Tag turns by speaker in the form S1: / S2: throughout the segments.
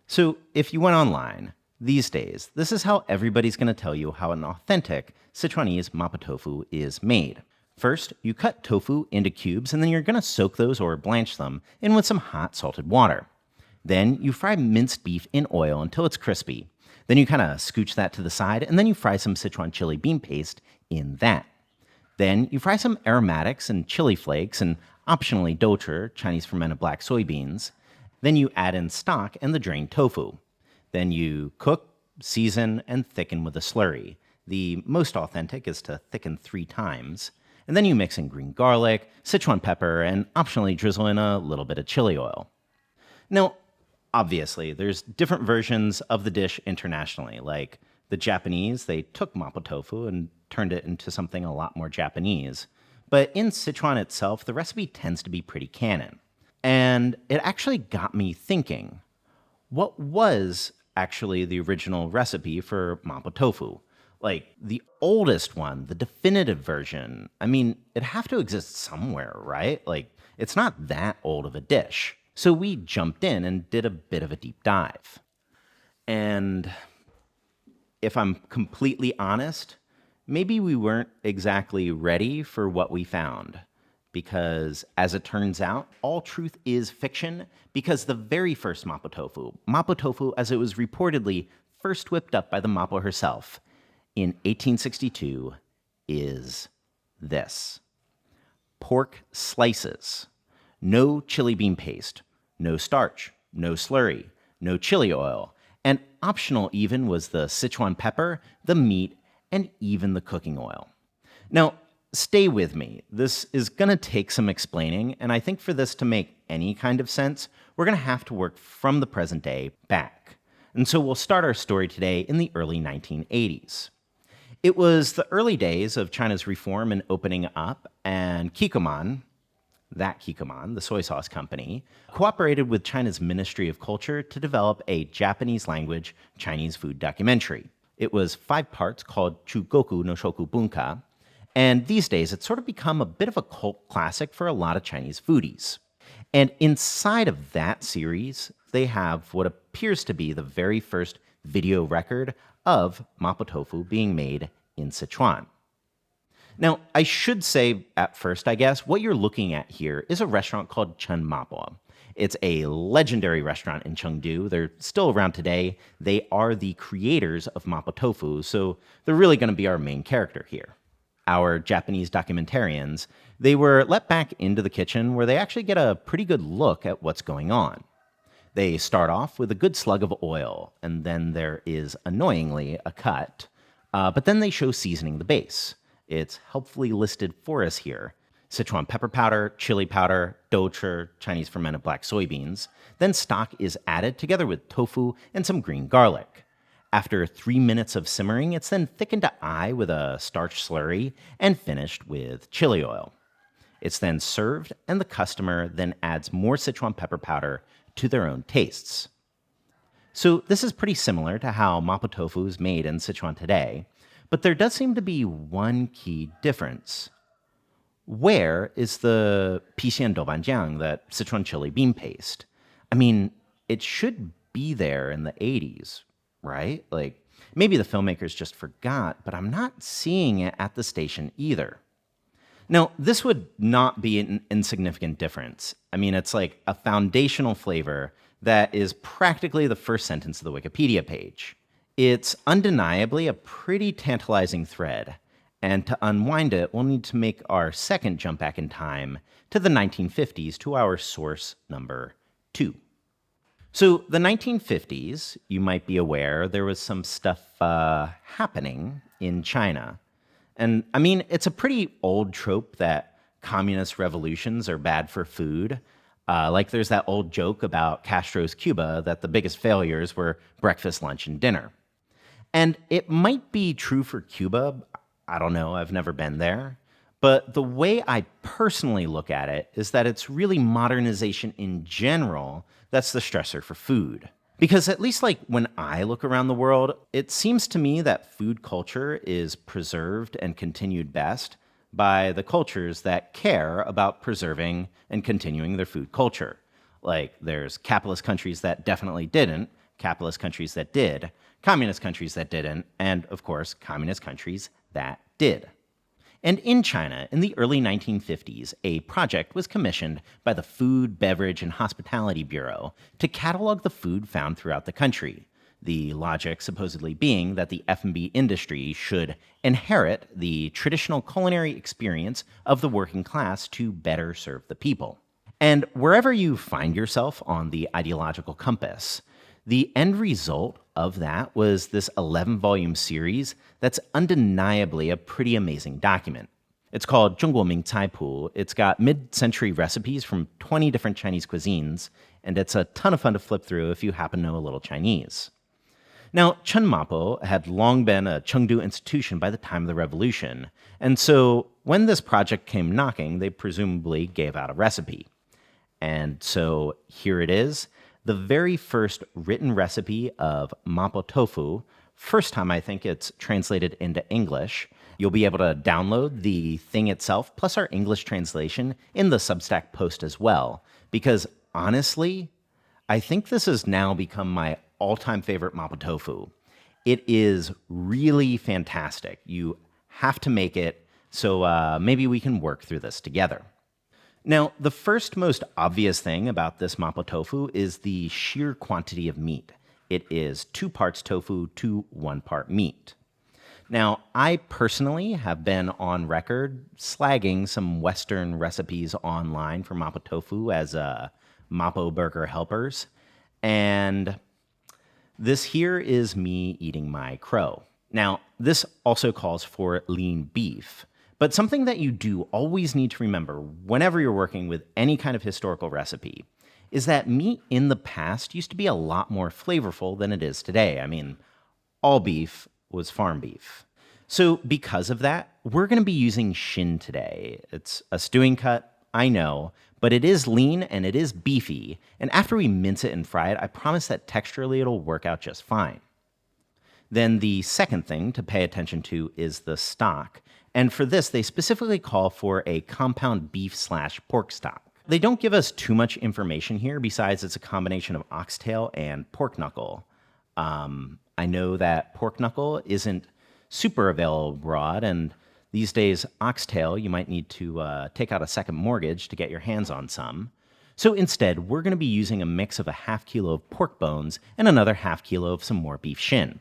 S1: So if you went online, these days, this is how everybody's going to tell you how an authentic Sichuanese Mapo tofu is made. First, you cut tofu into cubes, and then you're going to soak those or blanch them in with some hot salted water. Then you fry minced beef in oil until it's crispy. Then you kind of scooch that to the side, and then you fry some Sichuan chili bean paste in that. Then you fry some aromatics and chili flakes and optionally doucher, Chinese fermented black soybeans. Then you add in stock and the drained tofu. Then you cook, season, and thicken with a slurry. The most authentic is to thicken 3 times. And then you mix in green garlic, Sichuan pepper, and optionally drizzle in a little bit of chili oil. Now, obviously, there's different versions of the dish internationally. Like the Japanese, they took Mapo tofu and turned it into something a lot more Japanese. But in Sichuan itself, the recipe tends to be pretty canon. And it actually got me thinking, what was actually the original recipe for Mapo tofu? Like the oldest one, the definitive version. I mean, it'd have to exist somewhere, right? Like it's not that old of a dish. So we jumped in and did a bit of a deep dive. And if I'm completely honest, maybe we weren't exactly ready for what we found. Because as it turns out, all truth is fiction, because the very first Mapo tofu as it was reportedly first whipped up by the Mapo herself in 1862, is this. Pork slices, no chili bean paste, no starch, no slurry, no chili oil, and optional even was the Sichuan pepper, the meat, and even the cooking oil. Now, stay with me. This is going to take some explaining, and I think for this to make any kind of sense, we're going to have to work from the present day back. And so we'll start our story today in the early 1980s. It was the early days of China's reform and opening up, and Kikkoman, the soy sauce company, cooperated with China's Ministry of Culture to develop a Japanese language Chinese food documentary. It was 5 parts called Chugoku no Shoku Bunka, and these days it's sort of become a bit of a cult classic for a lot of Chinese foodies. And inside of that series, they have what appears to be the very first video record of Mapo tofu being made in Sichuan. Now, I should say at first, I guess, what you're looking at here is a restaurant called Chen Mapo. It's a legendary restaurant in Chengdu. They're still around today. They are the creators of Mapo tofu, so they're really going to be our main character here. Our Japanese documentarians, they were let back into the kitchen where they actually get a pretty good look at what's going on. They start off with a good slug of oil, and then there is, annoyingly, a cut. But then they show seasoning the base. It's helpfully listed for us here. Sichuan pepper powder, chili powder, doucher, Chinese fermented black soybeans. Then stock is added together with tofu and some green garlic. After 3 minutes of simmering, it's then thickened to eye with a starch slurry and finished with chili oil. It's then served, and the customer then adds more Sichuan pepper powder to their own tastes. So this is pretty similar to how Mapo tofu is made in Sichuan today, but there does seem to be one key difference. Where is the pixian doubanjiang, that Sichuan chili bean paste? I mean, it should be there in the 80s, right? Like, maybe the filmmakers just forgot, but I'm not seeing it at the station either. Now, this would not be an insignificant difference. I mean, it's like a foundational flavor that is practically the first sentence of the Wikipedia page. It's undeniably a pretty tantalizing thread, and to unwind it, we'll need to make our second jump back in time to the 1950s to our source number 2. So the 1950s, you might be aware, there was some stuff happening in China. And I mean, it's a pretty old trope that communist revolutions are bad for food. Like there's that old joke about Castro's Cuba that the biggest failures were breakfast, lunch, and dinner. And it might be true for Cuba. I don't know, I've never been there. But the way I personally look at it is that it's really modernization in general that's the stressor for food. Because at least like when I look around the world, it seems to me that food culture is preserved and continued best by the cultures that care about preserving and continuing their food culture. Like there's capitalist countries that definitely didn't, capitalist countries that did, communist countries that didn't, and of course, communist countries that did. And in China, in the early 1950s, a project was commissioned by the Food, Beverage, and Hospitality Bureau to catalog the food found throughout the country. The logic supposedly being that the F&B industry should inherit the traditional culinary experience of the working class to better serve the people. And wherever you find yourself on the ideological compass, the end result of that was this 11-volume series that's undeniably a pretty amazing document. It's called 中国名菜谱. It's got mid-century recipes from 20 different Chinese cuisines, and it's a ton of fun to flip through if you happen to know a little Chinese. Now, Chen Mapo had long been a Chengdu institution by the time of the revolution, and so when this project came knocking, they presumably gave out a recipe. And so here it is, the very first written recipe of Mapo Tofu. First time I think it's translated into English. You'll be able to download the thing itself, plus our English translation, in the Substack post as well. Because honestly, I think this has now become my all-time favorite Mapo Tofu. It is really fantastic. You have to make it, so maybe we can work through this together. Now, the first most obvious thing about this Mapo Tofu is the sheer quantity of meat. It is 2 parts tofu to 1 part meat. Now, I personally have been on record slagging some Western recipes online for Mapo Tofu as Mapo burger helpers, and this here is me eating my crow. Now, this also calls for lean beef. But something that you do always need to remember whenever you're working with any kind of historical recipe is that meat in the past used to be a lot more flavorful than it is today. I mean, all beef was farm beef. So because of that, we're going to be using shin today. It's a stewing cut, I know, but it is lean and it is beefy. And after we mince it and fry it, I promise that texturally it'll work out just fine. Then the second thing to pay attention to is the stock. And for this, they specifically call for a compound beef/pork stock. They don't give us too much information here besides it's a combination of oxtail and pork knuckle. I know that pork knuckle isn't super available abroad, and these days oxtail, you might need to take out a second mortgage to get your hands on some. So instead, we're going to be using a mix of a ½ kilo of pork bones and another ½ kilo of some more beef shin.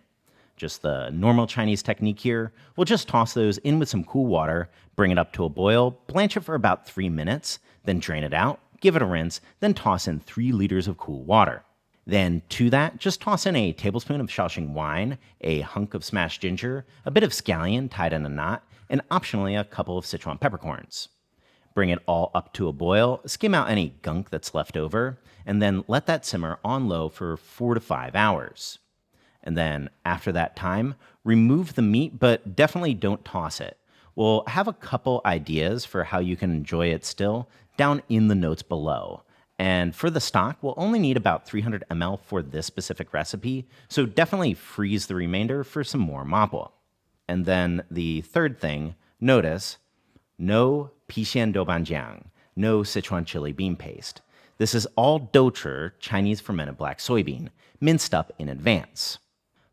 S1: Just the normal Chinese technique here. We'll just toss those in with some cool water, bring it up to a boil, blanch it for about 3 minutes, then drain it out, give it a rinse, then toss in 3 liters of cool water. Then to that, just toss in a tablespoon of Shaoxing wine, a hunk of smashed ginger, a bit of scallion tied in a knot, and optionally a couple of Sichuan peppercorns. Bring it all up to a boil, skim out any gunk that's left over, and then let that simmer on low for 4 to 5 hours. And then after that time, remove the meat, but definitely don't toss it. We'll have a couple ideas for how you can enjoy it still down in the notes below. And for the stock, we'll only need about 300 ml for this specific recipe, so definitely freeze the remainder for some more mapo. And then the third thing, notice, no pixian doubanjiang, no Sichuan chili bean paste. This is all douchi, Chinese fermented black soybean, minced up in advance.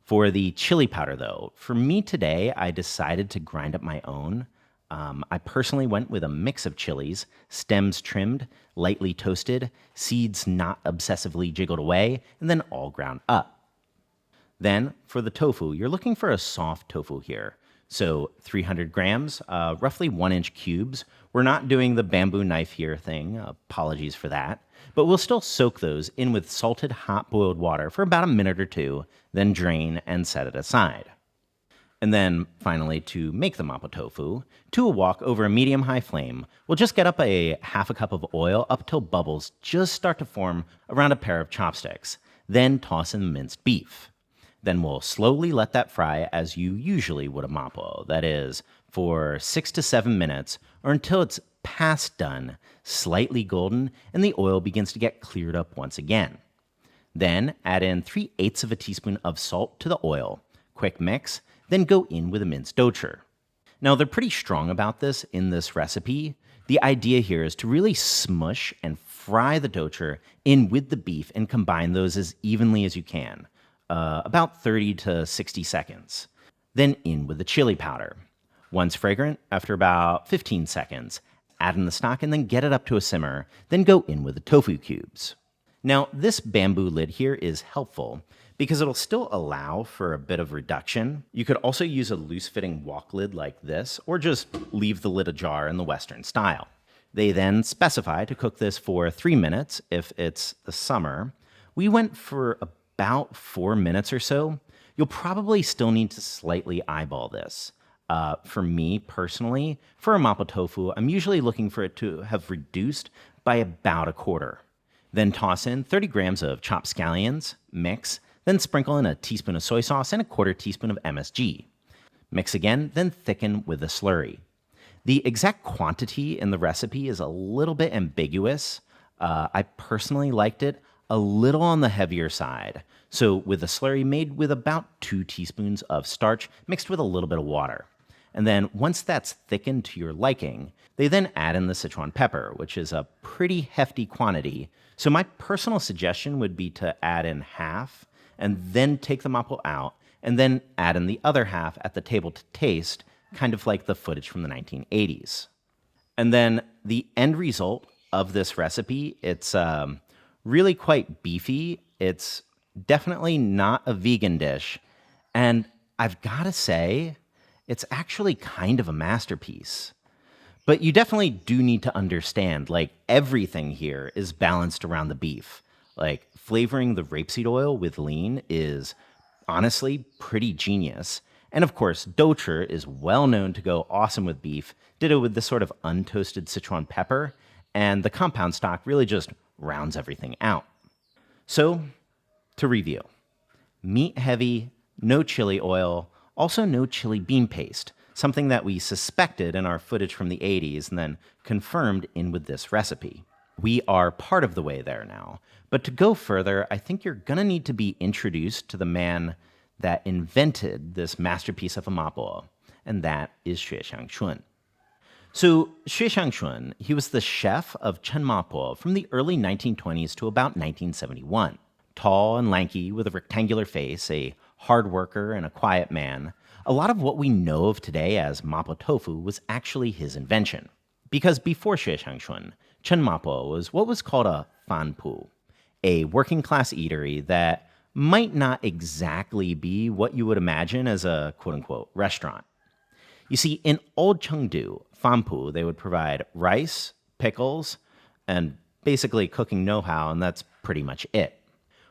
S1: For the chili powder, though, for me today, I decided to grind up my own. I personally went with a mix of chilies, stems trimmed, lightly toasted, seeds not obsessively jiggled away, and then all ground up. Then, for the tofu, you're looking for a soft tofu here. So 300 grams, roughly 1-inch cubes. We're not doing the bamboo knife here thing, apologies for that. But we'll still soak those in with salted hot boiled water for about a minute or 2, then drain and set it aside. And then, finally, to make the mapo tofu, to a wok over a medium-high flame, we'll just get up a ½ cup of oil up till bubbles just start to form around a pair of chopsticks. Then toss in the minced beef. Then we'll slowly let that fry as you usually would a mapo, that is, for 6 to 7 minutes, or until it's past done, slightly golden, and the oil begins to get cleared up once again. Then add in 3/8 of a teaspoon of salt to the oil, quick mix, then go in with a minced douchi. Now they're pretty strong about this in this recipe. The idea here is to really smush and fry the douchi in with the beef and combine those as evenly as you can. about 30 to 60 seconds. Then in with the chili powder. Once fragrant, after about 15 seconds, add in the stock and then get it up to a simmer, then go in with the tofu cubes. Now, this bamboo lid here is helpful because it'll still allow for a bit of reduction. You could also use a loose-fitting wok lid like this, or just leave the lid ajar in the Western style. They then specify to cook this for 3 minutes if it's the summer. We went for about 4 minutes or so. You'll probably still need to slightly eyeball this. For me personally, for a mapo tofu, I'm usually looking for it to have reduced by about a quarter. Then toss in 30 grams of chopped scallions, mix, then sprinkle in a teaspoon of soy sauce and a quarter teaspoon of MSG. Mix again, then thicken with the slurry. The exact quantity in the recipe is a little bit ambiguous. I personally liked it a little on the heavier side. So with the slurry made with about 2 teaspoons of starch mixed with a little bit of water. And then once that's thickened to your liking, they then add in the Sichuan pepper, which is a pretty hefty quantity. So my personal suggestion would be to add in half and then take the mapo out and then add in the other half at the table to taste, kind of like the footage from the 1980s. And then the end result of this recipe, it's really quite beefy. It's definitely not a vegan dish. And I've got to say, it's actually kind of a masterpiece. But you definitely do need to understand, like, everything here is balanced around the beef. Like, flavoring the rapeseed oil with lean is honestly pretty genius. And of course, doucher is well known to go awesome with beef, ditto with this sort of untoasted Sichuan pepper, and the compound stock really just rounds everything out. So, to review, meat heavy, no chili oil, also no chili bean paste, something that we suspected in our footage from the 80s and then confirmed in with this recipe. We are part of the way there now, but to go further, I think you're gonna need to be introduced to the man that invented this masterpiece of a mapo, and that is Xue Xiangchun. So Xue Xiangchun, he was the chef of Chen Mapo from the early 1920s to about 1971. Tall and lanky with a rectangular face, a hard worker and a quiet man, a lot of what we know of today as Mapo Tofu was actually his invention. Because before Xue Xiangchun, Chen Mapo was what was called a fanpu, a working-class eatery that might not exactly be what you would imagine as a quote-unquote restaurant. You see, in old Chengdu, fanpu, they would provide rice, pickles, and basically cooking know-how, and that's pretty much it.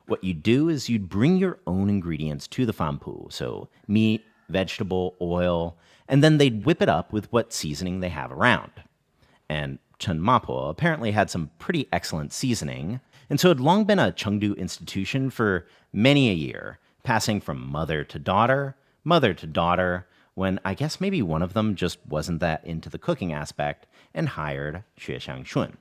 S1: What you'd do is you'd bring your own ingredients to the fanpu, so meat, vegetable, oil, and then they'd whip it up with what seasoning they have around. And Chen Mapo apparently had some pretty excellent seasoning, and so it had long been a Chengdu institution for many a year, passing from mother to daughter, when I guess maybe one of them just wasn't that into the cooking aspect and hired Xue Xiangchun.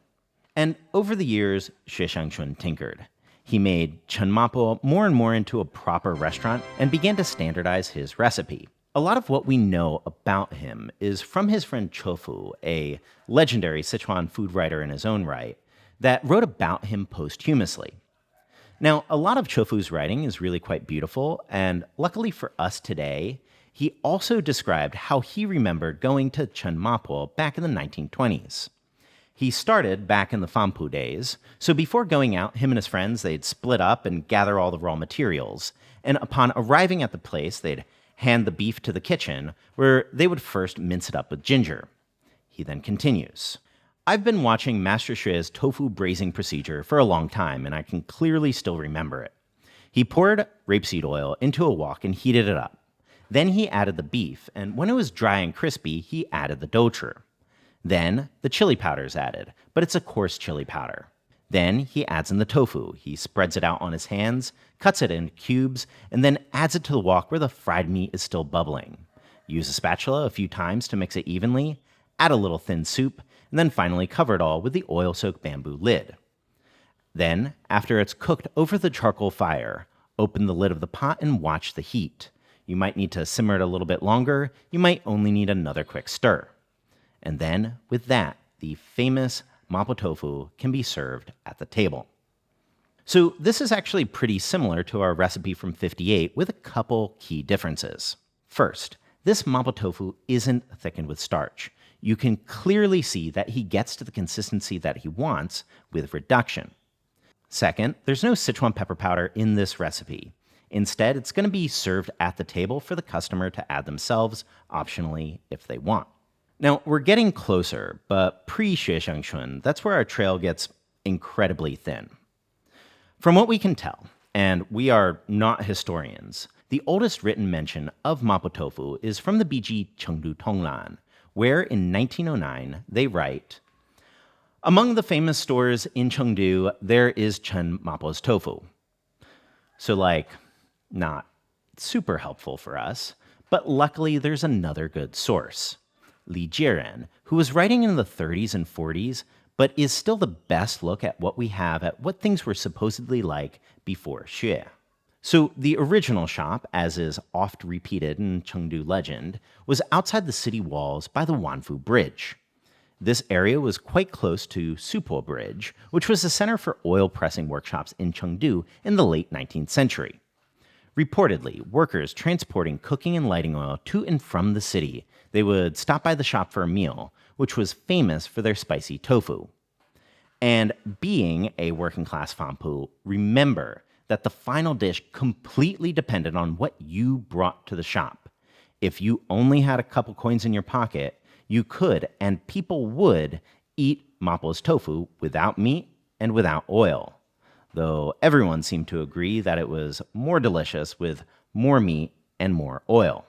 S1: And over the years, Xue Xiangchun tinkered. He made Chen Mapo more and more into a proper restaurant and began to standardize his recipe. A lot of what we know about him is from his friend Chofu, a legendary Sichuan food writer in his own right, that wrote about him posthumously. Now, a lot of Chofu's writing is really quite beautiful, and luckily for us today, he also described how he remembered going to Chen Mapo back in the 1920s. He started back in the fanpu days, so before going out, him and his friends, they'd split up and gather all the raw materials, and upon arriving at the place, they'd hand the beef to the kitchen, where they would first mince it up with ginger. He then continues, I've been watching Master Xue's tofu braising procedure for a long time, and I can clearly still remember it. He poured rapeseed oil into a wok and heated it up. Then he added the beef, and when it was dry and crispy, he added the doucher. Then the chili powder is added, but it's a coarse chili powder. Then he adds in the tofu. He spreads it out on his hands, cuts it into cubes, and then adds it to the wok where the fried meat is still bubbling. Use a spatula a few times to mix it evenly, add a little thin soup, and then finally cover it all with the oil-soaked bamboo lid. Then, after it's cooked over the charcoal fire, open the lid of the pot and watch the heat. You might need to simmer it a little bit longer. You might only need another quick stir. And then, with that, the famous Mapo tofu can be served at the table. So this is actually pretty similar to our recipe from 58 with a couple key differences. First, this Mapo tofu isn't thickened with starch. You can clearly see that he gets to the consistency that he wants with reduction. Second, there's no Sichuan pepper powder in this recipe. Instead, it's going to be served at the table for the customer to add themselves, optionally if they want. Now, we're getting closer, but pre-Xuexiangchun, that's where our trail gets incredibly thin. From what we can tell, and we are not historians, the oldest written mention of Mapo tofu is from the Biji Chengdu Tonglan, where in 1909 they write, "Among the famous stores in Chengdu, there is Chen Mapo's tofu." So not super helpful for us, but luckily there's another good source. Li Jiren, who was writing in the 30s and 40s, but is still the best look at what we have at what things were supposedly like before Xue. So the original shop, as is oft repeated in Chengdu legend, was outside the city walls by the Wanfu Bridge. This area was quite close to Supo Bridge, which was the center for oil pressing workshops in Chengdu in the late 19th century. Reportedly, workers transporting cooking and lighting oil to and from the city, they would stop by the shop for a meal, which was famous for their spicy tofu. And being a working class fampu, remember that the final dish completely depended on what you brought to the shop. If you only had a couple coins in your pocket, you could, and people would, eat Mapo's tofu without meat and without oil. Though everyone seemed to agree that it was more delicious with more meat and more oil.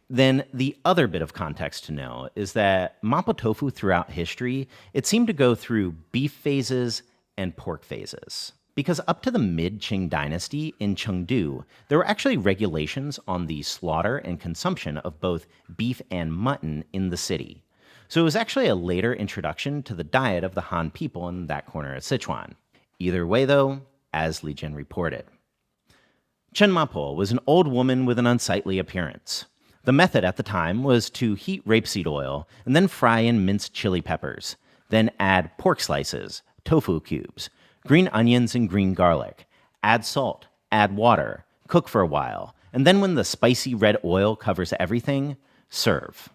S1: Then the other bit of context to know is that Mapo tofu throughout history, it seemed to go through beef phases and pork phases. Because up to the mid-Qing dynasty in Chengdu, there were actually regulations on the slaughter and consumption of both beef and mutton in the city. So it was actually a later introduction to the diet of the Han people in that corner of Sichuan. Either way, though, as Li Jin reported. Chen Mapo was an old woman with an unsightly appearance. The method at the time was to heat rapeseed oil and then fry in minced chili peppers, then add pork slices, tofu cubes, green onions and green garlic, add salt, add water, cook for a while, and then when the spicy red oil covers everything, serve.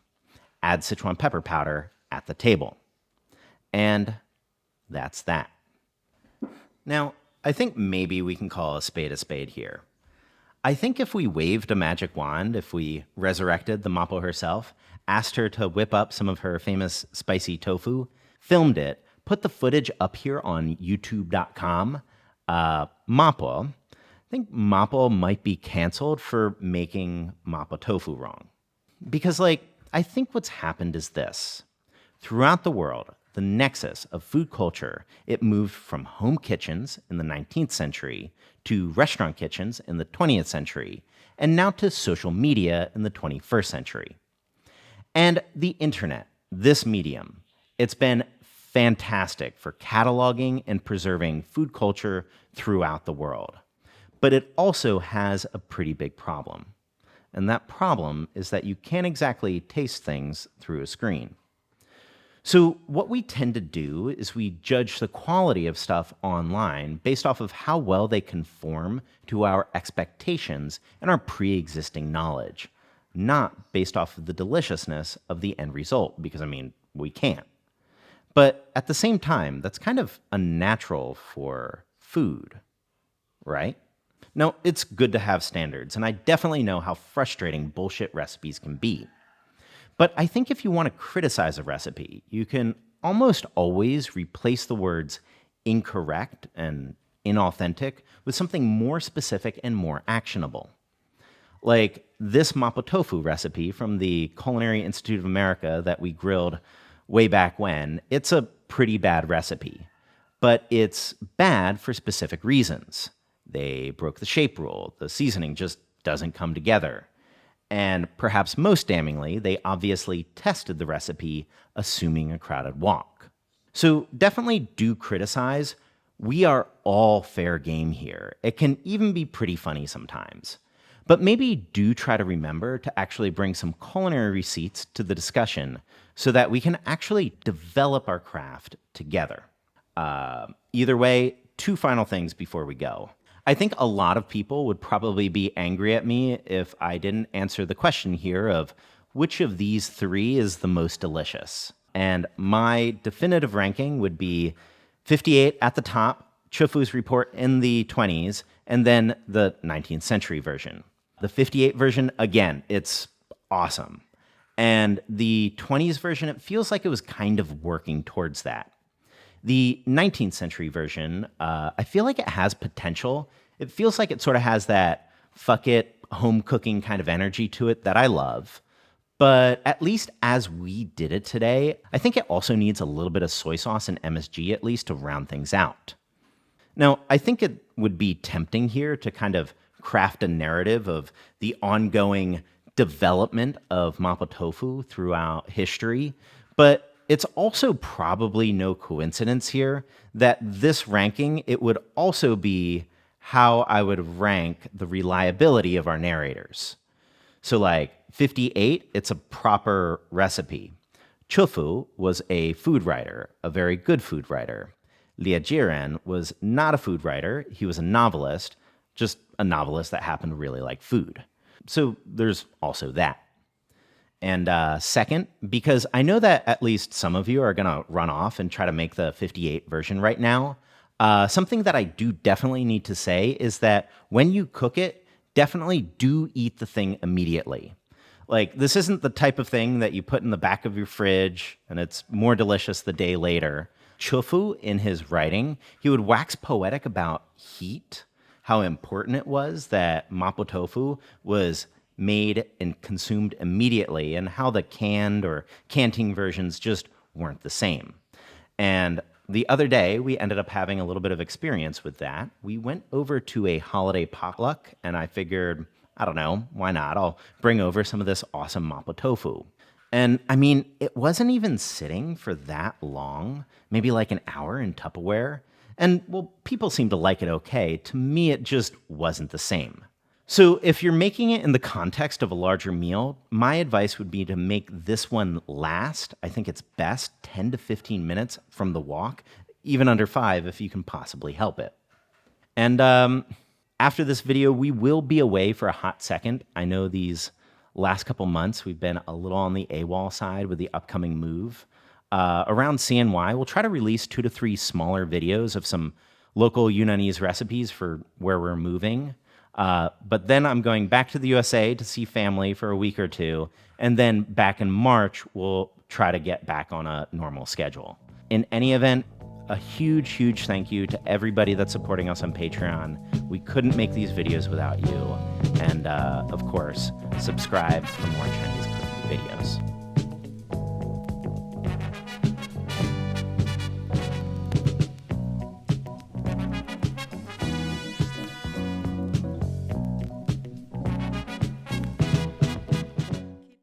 S1: Add Sichuan pepper powder at the table. And that's that. Now, I think maybe we can call a spade here. I think if we waved a magic wand, if we resurrected the Mapo herself, asked her to whip up some of her famous spicy tofu, filmed it, put the footage up here on youtube.com, Mapo, I think Mapo might be canceled for making Mapo tofu wrong. Because, I think what's happened is this. Throughout the world, the nexus of food culture, it moved from home kitchens in the 19th century to restaurant kitchens in the 20th century, and now to social media in the 21st century. And the internet, this medium, it's been fantastic for cataloging and preserving food culture throughout the world. But it also has a pretty big problem. And that problem is that you can't exactly taste things through a screen. So what we tend to do is we judge the quality of stuff online based off of how well they conform to our expectations and our pre-existing knowledge, not based off of the deliciousness of the end result, because, we can't. But at the same time, that's kind of unnatural for food, right? Now, it's good to have standards, and I definitely know how frustrating bullshit recipes can be. But I think if you want to criticize a recipe, you can almost always replace the words incorrect and inauthentic with something more specific and more actionable. Like this Mapo tofu recipe from the Culinary Institute of America that we grilled way back when, it's a pretty bad recipe. But it's bad for specific reasons. They broke the shape rule. The seasoning just doesn't come together. And perhaps most damningly, they obviously tested the recipe assuming a crowded wok. So definitely do criticize. We are all fair game here. It can even be pretty funny sometimes. But maybe do try to remember to actually bring some culinary receipts to the discussion so that we can actually develop our craft together. Either way, 2 final things before we go. I think a lot of people would probably be angry at me if I didn't answer the question here of which of these 3 is the most delicious. And my definitive ranking would be 58 at the top, Chofu's report in the 20s, and then the 19th century version. The 58 version, again, it's awesome. And the 20s version, it feels like it was kind of working towards that. The 19th century version, I feel like it has potential. It feels like it sort of has that fuck it, home cooking kind of energy to it that I love. But at least as we did it today, I think it also needs a little bit of soy sauce and MSG at least to round things out. Now, I think it would be tempting here to kind of craft a narrative of the ongoing development of Mapo Tofu throughout history, but it's also probably no coincidence here that this ranking, it would also be how I would rank the reliability of our narrators. So like 58, it's a proper recipe. Chofu was a food writer, a very good food writer. Jiren was not a food writer, he was a novelist, just a novelist that happened to really like food. So there's also that. And second, because I know that at least some of you are going to run off and try to make the 58 version right now, something that I do definitely need to say is that when you cook it, definitely do eat the thing immediately. Like, this isn't the type of thing that you put in the back of your fridge and it's more delicious the day later. Chofu, in his writing, he would wax poetic about heat, how important it was that Mapo Tofu was made and consumed immediately, and how the canned or canteen versions just weren't the same. And the other day, we ended up having a little bit of experience with that. We went over to a holiday potluck, and I figured, I don't know, why not? I'll bring over some of this awesome Mapo Tofu. And I mean, it wasn't even sitting for that long, maybe like an hour in Tupperware. And well, people seem to like it okay. To me, it just wasn't the same. So if you're making it in the context of a larger meal, my advice would be to make this one last. I think it's best 10 to 15 minutes from the wok, even under 5 if you can possibly help it. And after this video, we will be away for a hot second. I know these last couple months, we've been a little on the AWOL side with the upcoming move. Around CNY, we'll try to release 2 to 3 smaller videos of some local Yunnanese recipes for where we're moving. But then I'm going back to the USA to see family for a week or 2. And then back in March, we'll try to get back on a normal schedule. In any event, a huge, huge thank you to everybody that's supporting us on Patreon. We couldn't make these videos without you. And of course, subscribe for more Chinese cooking videos.